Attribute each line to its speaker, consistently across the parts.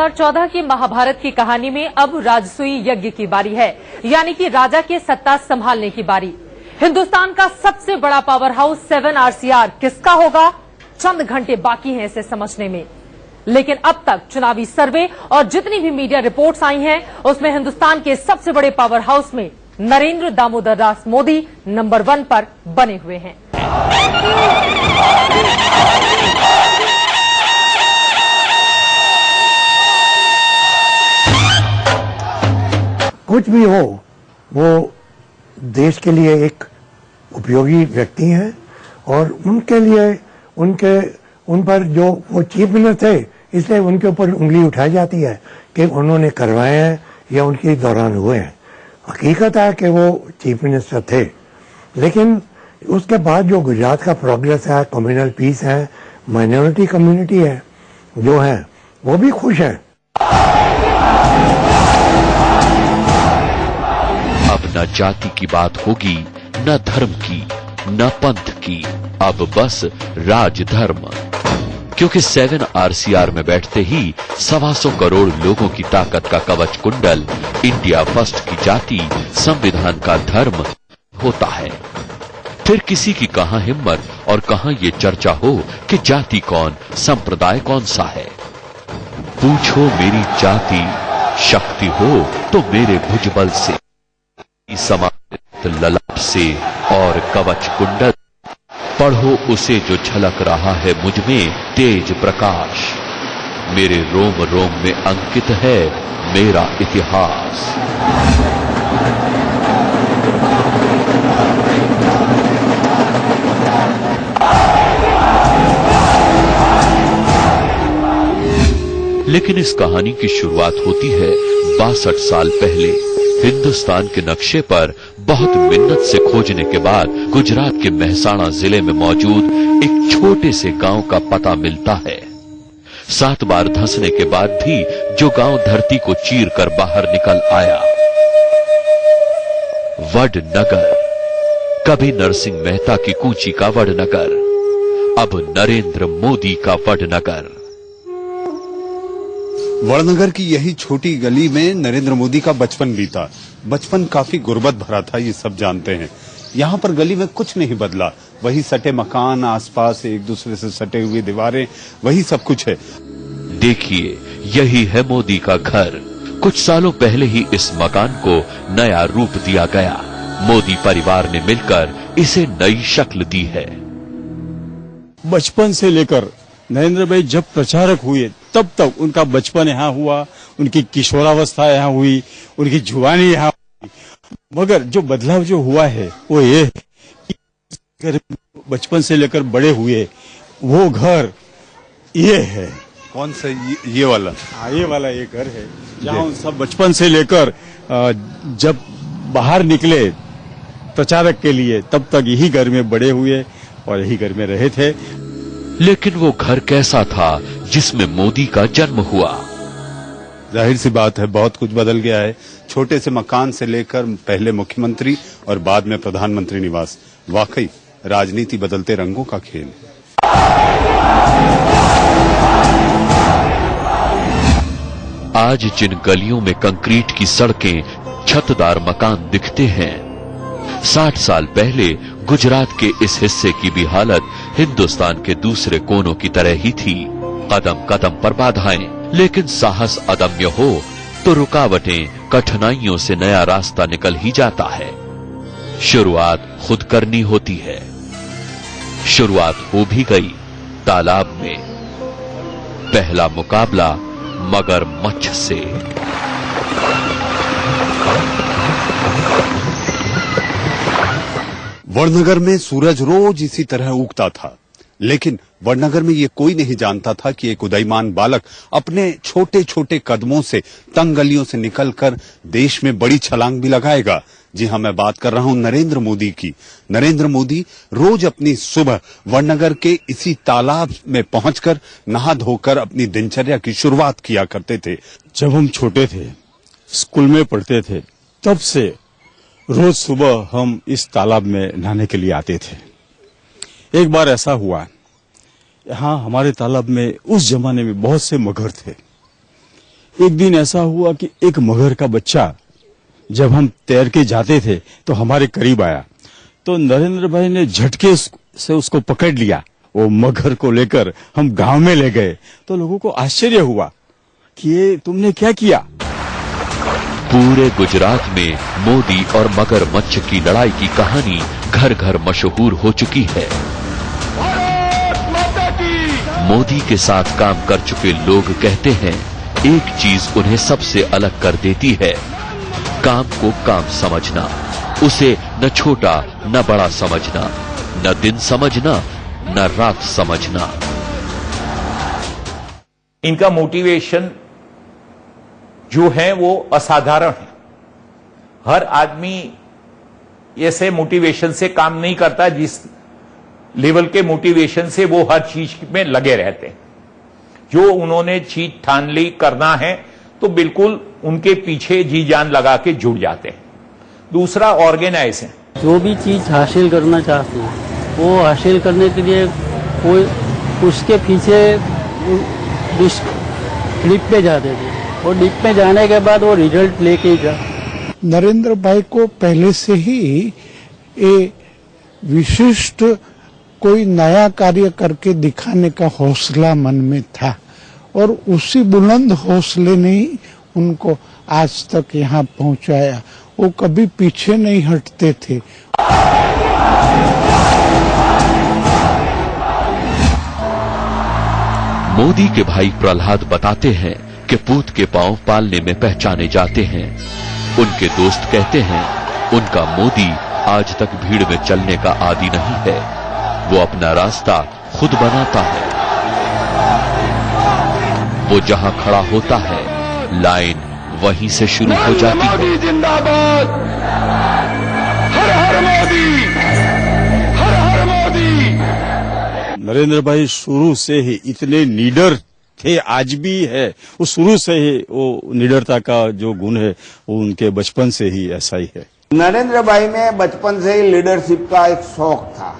Speaker 1: 2014 की महाभारत की कहानी में अब राजसूय यज्ञ की बारी है, यानी कि राजा के सत्ता संभालने की बारी। हिंदुस्तान का सबसे बड़ा पावर हाउस 7 RCR किसका होगा? चंद घंटे बाकी हैं इसे समझने में। लेकिन अब तक चुनावी सर्वे और जितनी भी मीडिया रिपोर्ट्स आई हैं, उसमें हिंदुस्तान के सबसे बड़े पावर हाउस में नरेंद्र दामोदर दास मोदी नंबर 1 पर बने हुए हैं।
Speaker 2: कुछ भी हो, वो देश के लिए एक उपयोगी व्यक्ति हैं और उनके लिए उन पर जो वो चीफ मिनिस्टर थे, इसलिए उनके ऊपर उंगली उठाई जाती है कि उन्होंने करवाए हैं या उनके दौरान हुए हैं। हकीकत है कि वो चीफ मिनिस्टर थे, लेकिन उसके बाद जो गुजरात का प्रोग्रेस है, कम्युनल पीस है, माइनॉरिटी कम्युनिटी है जो है, वो भी खुश है।
Speaker 3: अब न जाति की बात होगी, न धर्म की, न पंथ की, अब बस राजधर्म। क्योंकि 7 RCR में बैठते ही 125 करोड़ लोगों की ताकत का कवच कुंडल इंडिया फर्स्ट की जाति, संविधान का धर्म होता है। फिर किसी की कहां हिम्मत और कहां ये चर्चा हो कि जाति कौन, संप्रदाय कौन सा है। पूछो मेरी जाति, शक्ति हो तो मेरे भुजबल से, समाप्त ललाट से और कवच कुंडल पढ़ो उसे जो झलक रहा है मुझ में तेज प्रकाश। मेरे रोम रोम में अंकित है मेरा इतिहास। लेकिन इस कहानी की शुरुआत होती है 62 साल पहले। हिंदुस्तान के नक्शे पर बहुत मिन्नत से खोजने के बाद गुजरात के मेहसाणा जिले में मौजूद एक छोटे से गांव का पता मिलता है। 7 बार धंसने के बाद भी जो गांव धरती को चीर कर बाहर निकल आया, वडनगर। कभी नरसिंह मेहता की कूची का वडनगर, अब नरेंद्र मोदी का वडनगर।
Speaker 4: वडनगर की यही छोटी गली में नरेंद्र मोदी का बचपन बीता। बचपन काफी गुर्बत भरा था, ये सब जानते हैं। यहाँ पर गली में कुछ नहीं बदला, वही सटे मकान, आसपास एक दूसरे से सटे हुए दीवारें, वही सब कुछ है।
Speaker 3: देखिए, यही है मोदी का घर। कुछ सालों पहले ही इस मकान को नया रूप दिया गया। मोदी परिवार ने मिलकर इसे नई शक्ल दी है।
Speaker 5: बचपन से लेकर नरेंद्र भाई जब प्रचारक हुए तब तक उनका बचपन यहाँ हुआ, उनकी किशोरावस्था यहाँ हुई, उनकी जुवानी यहाँ हुई। मगर जो बदलाव जो हुआ है वो ये है कि बचपन से लेकर बड़े हुए वो घर ये है।
Speaker 4: कौन सा? ये वाला?
Speaker 5: हाँ, ये वाला ये घर है जहाँ सब बचपन से लेकर जब बाहर निकले प्रचारक के लिए तब तक यही घर में बड़े हुए और यही घर में रहे थे।
Speaker 3: लेकिन वो घर कैसा था जिसमें मोदी का जन्म हुआ?
Speaker 4: जाहिर सी बात है, बहुत कुछ बदल गया है। छोटे से मकान से लेकर पहले मुख्यमंत्री और बाद में प्रधानमंत्री निवास। वाकई राजनीति बदलते रंगों का खेल।
Speaker 3: आज जिन गलियों में कंक्रीट की सड़कें, छतदार मकान दिखते हैं, 60 साल पहले गुजरात के इस हिस्से की भी हालत हिंदुस्तान के दूसरे कोनों की तरह ही थी। कदम कदम पर बाधाएं, लेकिन साहस अदम्य हो तो रुकावटें, कठिनाइयों से नया रास्ता निकल ही जाता है। शुरुआत खुद करनी होती है। शुरुआत हो भी गई तालाब में। पहला मुकाबला मगरमच्छ से।
Speaker 4: वडनगर में सूरज रोज इसी तरह उगता था, लेकिन वडनगर में ये कोई नहीं जानता था कि एक उदयमान बालक अपने छोटे छोटे कदमों से तंग गलियों से निकलकर देश में बड़ी छलांग भी लगाएगा। जी हां, मैं बात कर रहा हूं नरेंद्र मोदी की। नरेंद्र मोदी रोज अपनी सुबह वडनगर के इसी तालाब में पहुंचकर नहा धोकर अपनी दिनचर्या की शुरुआत किया करते थे।
Speaker 5: जब हम छोटे थे, स्कूल में पढ़ते थे, तब से रोज सुबह हम इस तालाब में नहाने के लिए आते थे। एक बार ऐसा हुआ, यहाँ हमारे तालाब में उस जमाने में बहुत से मगर थे। एक दिन ऐसा हुआ कि एक मगर का बच्चा जब हम तैर के जाते थे तो हमारे करीब आया, तो नरेंद्र भाई ने झटके से उसको पकड़ लिया। वो मगर को लेकर हम गांव में ले गए तो लोगों को आश्चर्य हुआ कि ये तुमने क्या किया।
Speaker 3: पूरे गुजरात में मोदी और मगरमच्छ की लड़ाई की कहानी घर घर मशहूर हो चुकी है। मोदी के साथ काम कर चुके लोग कहते हैं एक चीज उन्हें सबसे अलग कर देती है, काम को काम समझना, उसे न छोटा न बड़ा समझना, न दिन समझना न रात समझना।
Speaker 6: इनका मोटिवेशन जो है वो असाधारण है। हर आदमी ऐसे मोटिवेशन से काम नहीं करता जिस लेवल के मोटिवेशन से वो हर चीज में लगे रहते हैं। जो उन्होंने चीज ठान ली करना है तो बिल्कुल उनके पीछे जी जान लगा के जुड़ जाते हैं। दूसरा ऑर्गेनाइज है।
Speaker 7: जो भी चीज हासिल करना चाहते हैं वो हासिल करने के लिए कोई उसके पीछे डिप पे जाते थे और डिप पे जाने के बाद वो रिजल्ट लेके ही जा।
Speaker 8: नरेंद्र भाई को पहले से ही ये विशिष्ट कोई नया कार्य करके दिखाने का हौसला मन में था और उसी बुलंद हौसले ने ही उनको आज तक यहाँ पहुंचाया। वो कभी पीछे नहीं हटते थे।
Speaker 3: मोदी के भाई प्रहलाद बताते हैं कि पूत के पांव पालने में पहचाने जाते हैं। उनके दोस्त कहते हैं उनका मोदी आज तक भीड़ में चलने का आदी नहीं है, वो अपना रास्ता खुद बनाता है। वो जहां खड़ा होता है लाइन वहीं से शुरू हो जाती है।
Speaker 9: जिंदाबाद, हर हर मोदी, हर हर मोदी।
Speaker 5: नरेंद्र भाई शुरू से ही इतने लीडर थे, आज भी है। वो शुरू से ही वो लीडरता का जो गुण है वो उनके बचपन से ही ऐसा ही है।
Speaker 10: नरेंद्र भाई में बचपन से ही लीडरशिप का एक शौक था।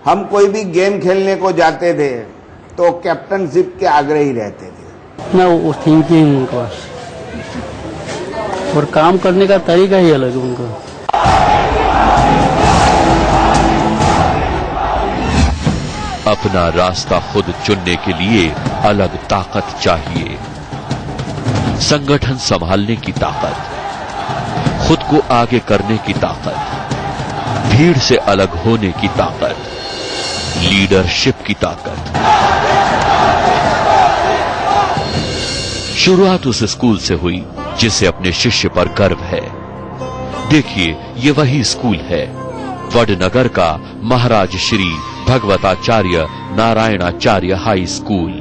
Speaker 10: हम कोई भी गेम खेलने को जाते थे तो कैप्टनशिप के आग्रही रहते थे।
Speaker 7: ना वो थिंकिंग उनका और काम करने का तरीका ही अलग है उनका।
Speaker 3: अपना रास्ता खुद चुनने के लिए अलग ताकत चाहिए, संगठन संभालने की ताकत, खुद को आगे करने की ताकत, भीड़ से अलग होने की ताकत, लीडरशिप की ताकत। शुरुआत उस स्कूल से हुई जिसे अपने शिष्य पर गर्व है। देखिए ये वही स्कूल है, वडनगर का महाराज श्री भगवताचार्य नारायणाचार्य हाई स्कूल।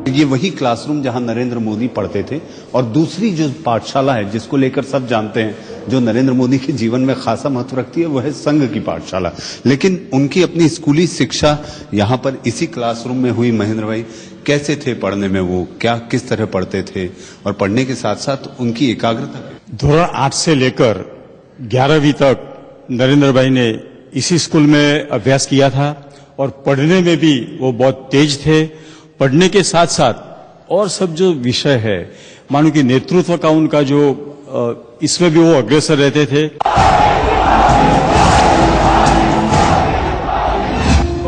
Speaker 4: ये वही क्लासरूम जहां नरेंद्र मोदी पढ़ते थे। और दूसरी जो पाठशाला है जिसको लेकर सब जानते हैं, जो नरेंद्र मोदी के जीवन में खासा महत्व रखती है, वो है संघ की पाठशाला। लेकिन उनकी अपनी स्कूली शिक्षा यहाँ पर इसी क्लासरूम में हुई। महेंद्र भाई कैसे थे पढ़ने में, वो क्या किस तरह पढ़ते थे और पढ़ने के साथ साथ उनकी एकाग्रता?
Speaker 5: धोरण 8 से लेकर 11वीं तक नरेंद्र भाई ने इसी स्कूल में अभ्यास किया था और पढ़ने में भी वो बहुत तेज थे। पढ़ने के साथ साथ और सब जो विषय है, मानो कि नेतृत्व का उनका जो इसमें भी वो अग्रसर रहते थे।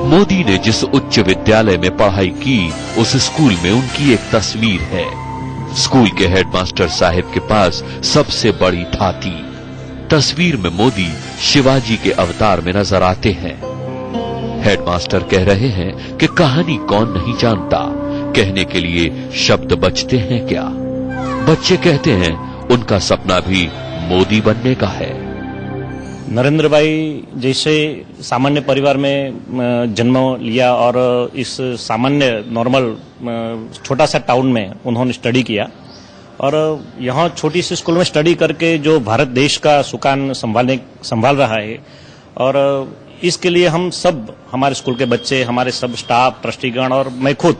Speaker 3: मोदी ने जिस उच्च विद्यालय में पढ़ाई की उस स्कूल में उनकी एक तस्वीर है। स्कूल के हेडमास्टर साहब के पास सबसे बड़ी थाती। तस्वीर में मोदी शिवाजी के अवतार में नजर आते हैं। हेडमास्टर कह रहे हैं कि कहानी कौन नहीं जानता, कहने के लिए शब्द बचते हैं क्या। बच्चे कहते हैं उनका सपना भी मोदी बनने का है।
Speaker 11: नरेंद्र भाई जैसे सामान्य परिवार में जन्म लिया और इस सामान्य नॉर्मल छोटा सा टाउन में उन्होंने स्टडी किया और यहाँ छोटी सी स्कूल में स्टडी करके जो भारत देश का सुकान संभाल रहा है। और इसके लिए हम सब, हमारे स्कूल के बच्चे, हमारे सब स्टाफ, ट्रस्टीगण और मैं खुद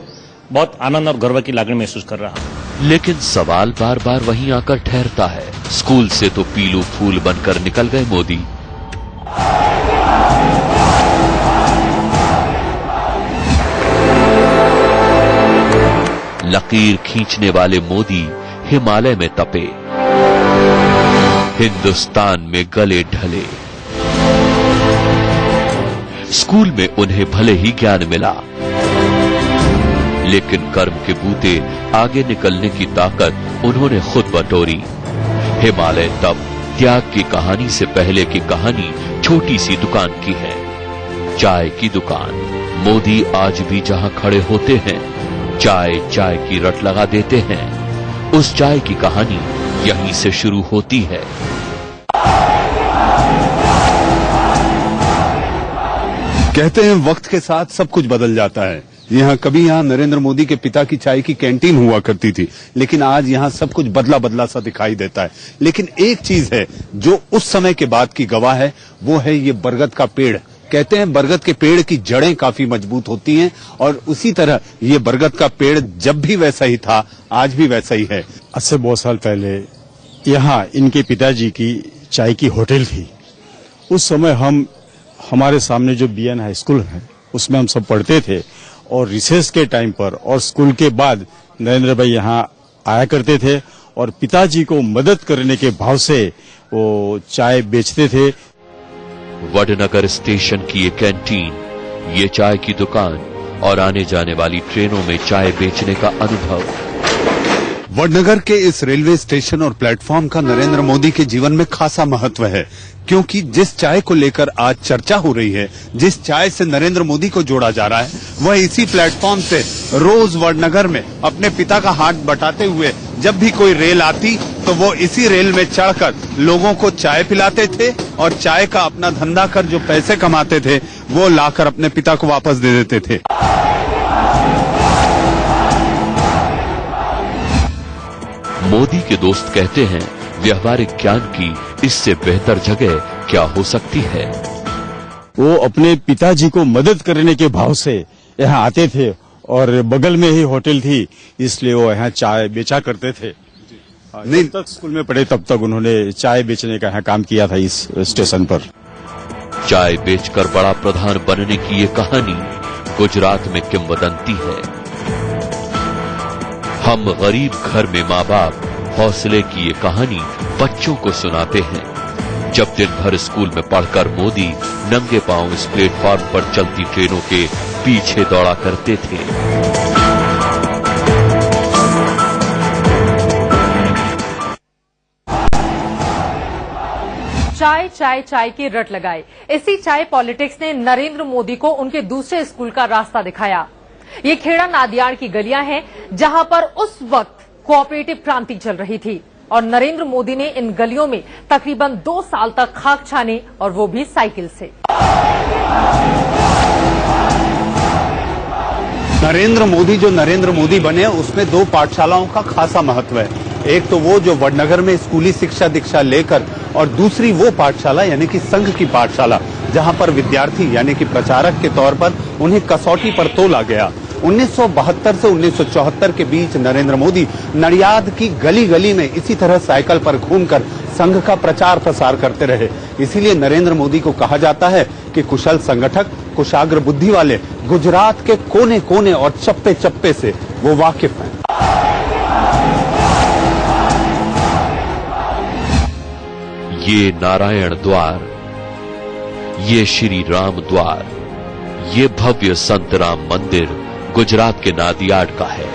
Speaker 11: बहुत आनंद और गर्व की लागणी महसूस कर रहा हूँ।
Speaker 3: लेकिन सवाल बार बार वहीं आकर ठहरता है। स्कूल से तो पीलू फूल बनकर निकल गए मोदी। लकीर खींचने वाले मोदी हिमालय में तपे, हिंदुस्तान में गले ढले। स्कूल में उन्हें भले ही ज्ञान मिला, लेकिन कर्म के बूते आगे निकलने की ताकत उन्होंने खुद बटोरी। हिमालय तप त्याग की कहानी से पहले की कहानी छोटी सी दुकान की है, चाय की दुकान। मोदी आज भी जहां खड़े होते हैं, चाय चाय की रट लगा देते हैं। उस चाय की कहानी यहीं से शुरू होती है।
Speaker 4: कहते हैं वक्त के साथ सब कुछ बदल जाता है। कभी यहाँ नरेंद्र मोदी के पिता की चाय की कैंटीन हुआ करती थी, लेकिन आज यहाँ सब कुछ बदला बदला सा दिखाई देता है। लेकिन एक चीज है जो उस समय के बाद की गवाह है, वो है ये बरगद का पेड़। कहते हैं बरगद के पेड़ की जड़ें काफी मजबूत होती हैं, और उसी तरह ये बरगद का पेड़ जब भी वैसा ही था, आज भी वैसा ही है।
Speaker 5: आज से बहुत साल पहले यहाँ इनके पिताजी की चाय की होटल थी। उस समय हमारे सामने जो बीएन हाई स्कूल है, उसमें हम सब पढ़ते थे, और रिसेस के टाइम पर और स्कूल के बाद नरेंद्र भाई यहाँ आया करते थे और पिताजी को मदद करने के भाव से वो चाय बेचते थे।
Speaker 3: वडनगर स्टेशन की ये कैंटीन, ये चाय की दुकान और आने जाने वाली ट्रेनों में चाय बेचने का अनुभव।
Speaker 4: वडनगर के इस रेलवे स्टेशन और प्लेटफॉर्म का नरेंद्र मोदी के जीवन में खासा महत्व है, क्योंकि जिस चाय को लेकर आज चर्चा हो रही है, जिस चाय से नरेंद्र मोदी को जोड़ा जा रहा है, वह इसी प्लेटफॉर्म से रोज वडनगर में अपने पिता का हाथ बटाते हुए जब भी कोई रेल आती तो वो इसी रेल में चढ़कर लोगों को चाय पिलाते थे, और चाय का अपना धंधा कर जो पैसे कमाते थे वो लाकर अपने पिता को वापस दे देते थे।
Speaker 3: मोदी के दोस्त कहते हैं व्यवहारिक ज्ञान की इससे बेहतर जगह क्या हो सकती है।
Speaker 5: वो अपने पिताजी को मदद करने के भाव से यहाँ आते थे, और बगल में ही होटल थी, इसलिए वो यहाँ चाय बेचा करते थे। नहीं तक स्कूल में पढ़े तब तक उन्होंने चाय बेचने का यहाँ काम किया था इस स्टेशन पर।
Speaker 3: चाय बेचकर बड़ा प्रधान बनने की ये कहानी गुजरात में किंवदंती है। हम गरीब घर में माँ बाप हौसले की ये कहानी बच्चों को सुनाते हैं। जब दिन भर स्कूल में पढ़कर मोदी नंगे पांव इस प्लेटफॉर्म पर चलती ट्रेनों के पीछे दौड़ा करते थे।
Speaker 1: चाय चाय चाय की रट लगाई। इसी चाय पॉलिटिक्स ने नरेंद्र मोदी को उनके दूसरे स्कूल का रास्ता दिखाया। ये खेड़ा नादियाड़ की गलियां हैं, जहां पर उस वक्त कोऑपरेटिव क्रांति चल रही थी, और नरेंद्र मोदी ने इन गलियों में तकरीबन 2 साल तक खाक छाने, और वो भी साइकिल से।
Speaker 4: नरेंद्र मोदी जो नरेंद्र मोदी बने, उसमें 2 पाठशालाओं का खासा महत्व है। एक तो वो जो वडनगर में स्कूली शिक्षा दीक्षा लेकर, और दूसरी वो पाठशाला यानी कि संघ की पाठशाला, जहां पर विद्यार्थी यानी कि प्रचारक के तौर पर उन्हें कसौटी पर तोला गया। 1972 से 1974 के बीच नरेंद्र मोदी नडियाद की गली गली में इसी तरह साइकिल पर घूमकर संघ का प्रचार प्रसार करते रहे। इसीलिए नरेंद्र मोदी को कहा जाता है कि कुशल संगठक, कुशाग्र बुद्धि वाले गुजरात के कोने कोने और चप्पे चप्पे से वो वाकिफ हैं।
Speaker 3: ये नारायण द्वार, ये श्री राम द्वार, ये भव्य संत राम मंदिर गुजरात के नादियाड का है।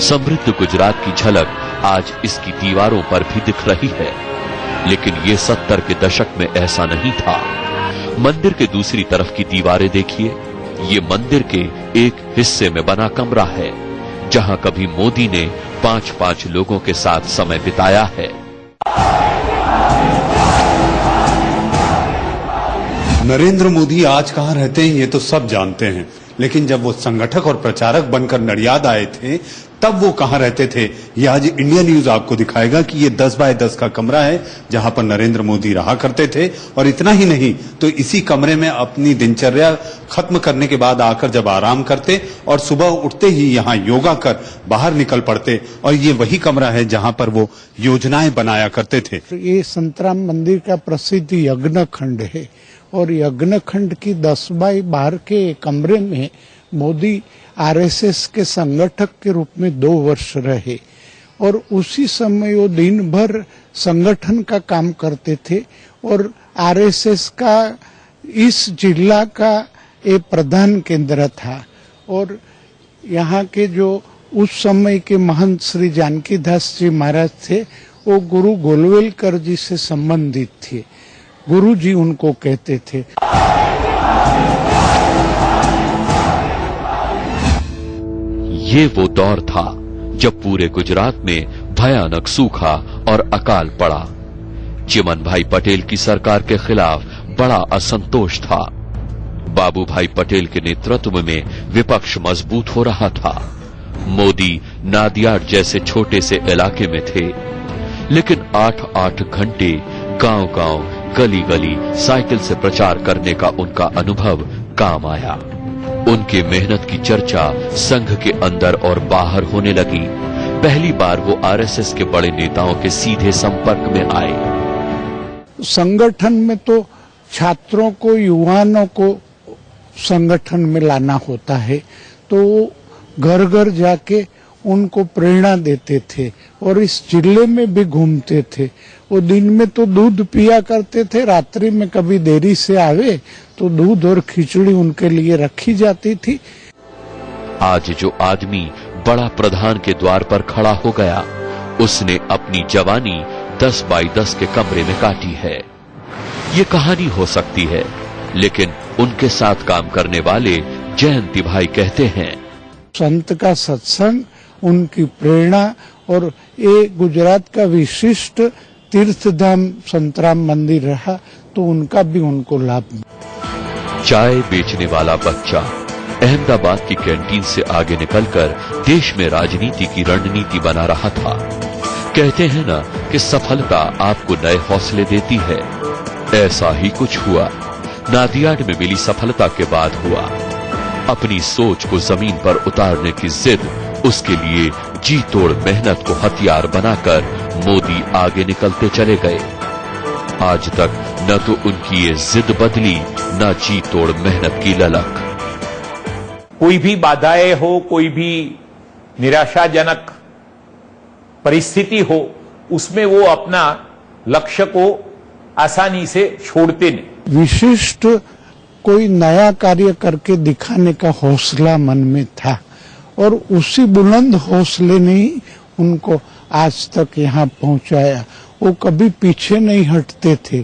Speaker 3: समृद्ध गुजरात की झलक आज इसकी दीवारों पर भी दिख रही है, लेकिन ये 70 के दशक में ऐसा नहीं था। मंदिर के दूसरी तरफ की दीवारें देखिए, ये मंदिर के एक हिस्से में बना कमरा है, जहां कभी मोदी ने 5-5 लोगों के साथ समय बिताया है।
Speaker 4: नरेंद्र मोदी आज कहां रहते हैं ये तो सब जानते हैं, लेकिन जब वो संगठक और प्रचारक बनकर नडियाद आए थे, तब वो कहां रहते थे, ये आज इंडिया न्यूज आपको दिखाएगा कि ये 10 बाय 10 का कमरा है, जहां पर नरेंद्र मोदी रहा करते थे। और इतना ही नहीं, तो इसी कमरे में अपनी दिनचर्या खत्म करने के बाद आकर जब आराम करते, और सुबह उठते ही यहाँ योगा कर बाहर निकल पड़ते, और ये वही कमरा है जहां पर वो योजनाएं बनाया करते थे।
Speaker 8: ये संतराम मंदिर का प्रसिद्ध यज्ञ खंड है, और यज्ञ खंड की 10 बाय 12 के कमरे में मोदी आरएसएस के संगठक के रूप में 2 वर्ष रहे और उसी समय वो दिन भर संगठन का काम करते थे और आरएसएस का इस जिला का एक प्रधान केंद्र था। और यहाँ के जो उस समय के महंत श्री जानकी दास जी महाराज थे, वो गुरु गोलवेलकर जी से संबंधित थे, गुरु जी उनको कहते थे।
Speaker 3: ये वो दौर था जब पूरे गुजरात में भयानक सूखा और अकाल पड़ा। चिमन भाई पटेल की सरकार के खिलाफ बड़ा असंतोष था। बाबू भाई पटेल के नेतृत्व में विपक्ष मजबूत हो रहा था। मोदी नादियाड जैसे छोटे से इलाके में थे, लेकिन 8-8 घंटे गांव-गांव, गली-गली साइकिल से प्रचार करने का उनका अनुभव काम आया। उनके मेहनत की चर्चा संघ के अंदर और बाहर होने लगी। पहली बार वो आरएसएस के बड़े नेताओं के सीधे संपर्क में आए।
Speaker 8: संगठन में तो छात्रों को, युवाओं को संगठन में लाना होता है, तो घर घर जाके उनको प्रेरणा देते थे और इस जिले में भी घूमते थे। वो दिन में तो दूध पिया करते थे, रात्रि में कभी देरी से आवे तो दूध और खिचड़ी उनके लिए रखी जाती थी।
Speaker 3: आज जो आदमी बड़ा प्रधान के द्वार पर खड़ा हो गया, उसने अपनी जवानी 10 बाई 10 के कमरे में काटी है। ये कहानी हो सकती है, लेकिन उनके साथ काम करने वाले जयंती भाई कहते हैं,
Speaker 8: संत का सत्संग, उनकी प्रेरणा और ये गुजरात का विशिष्ट तीर्थधाम संतराम मंदिर रहा, तो उनका भी उनको लाभ मिला।
Speaker 3: चाय बेचने वाला बच्चा अहमदाबाद की कैंटीन से आगे निकलकर देश में राजनीति की रणनीति बना रहा था। कहते हैं ना कि सफलता आपको नए हौसले देती है। ऐसा ही कुछ हुआ। नादियाड में मिली सफलता के बाद हुआ। अपनी सोच को जमीन पर उतारने की जिद, उसके लिए जी तोड़ मेहनत को हथियार बनाकर मोदी आगे निकलते चले गए। आज तक न तो उनकी ये जिद बदली, न जी तोड़ मेहनत की ललक।
Speaker 6: कोई भी बाधाएं हो, कोई भी निराशाजनक परिस्थिति हो, उसमें वो अपना लक्ष्य को आसानी से छोड़ते नहीं।
Speaker 8: विशिष्ट कोई नया कार्य करके दिखाने का हौसला मन में था और उसी बुलंद हौसले ने ही उनको आज तक यहाँ पहुंचाया। वो कभी पीछे नहीं हटते थे।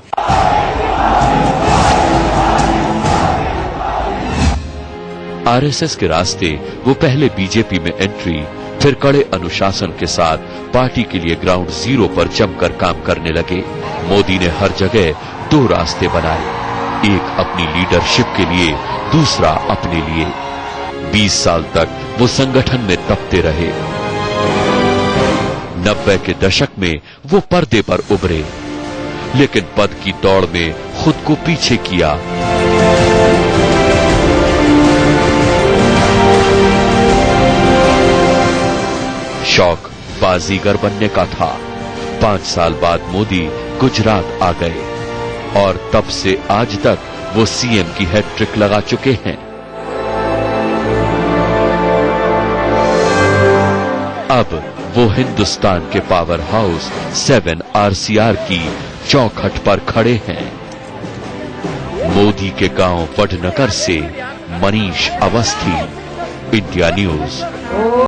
Speaker 3: आरएसएस के रास्ते वो पहले बीजेपी में एंट्री, फिर कड़े अनुशासन के साथ पार्टी के लिए ग्राउंड जीरो पर जमकर काम करने लगे। मोदी ने हर जगह 2 रास्ते बनाए, एक अपनी लीडरशिप के लिए, दूसरा अपने लिए। 20 साल तक वो संगठन में तपते रहे। 90 के दशक में वो पर्दे पर उभरे, लेकिन पद की दौड़ में खुद को पीछे किया। शौक बाजीगर बनने का था। 5 साल बाद मोदी गुजरात आ गए और तब से आज तक वो सीएम की हैट्रिक लगा चुके हैं। अब वो हिंदुस्तान के पावर हाउस 7 आरसीआर की चौखट पर खड़े हैं। मोदी के गांव वडनगर से मनीष अवस्थी, इंडिया न्यूज।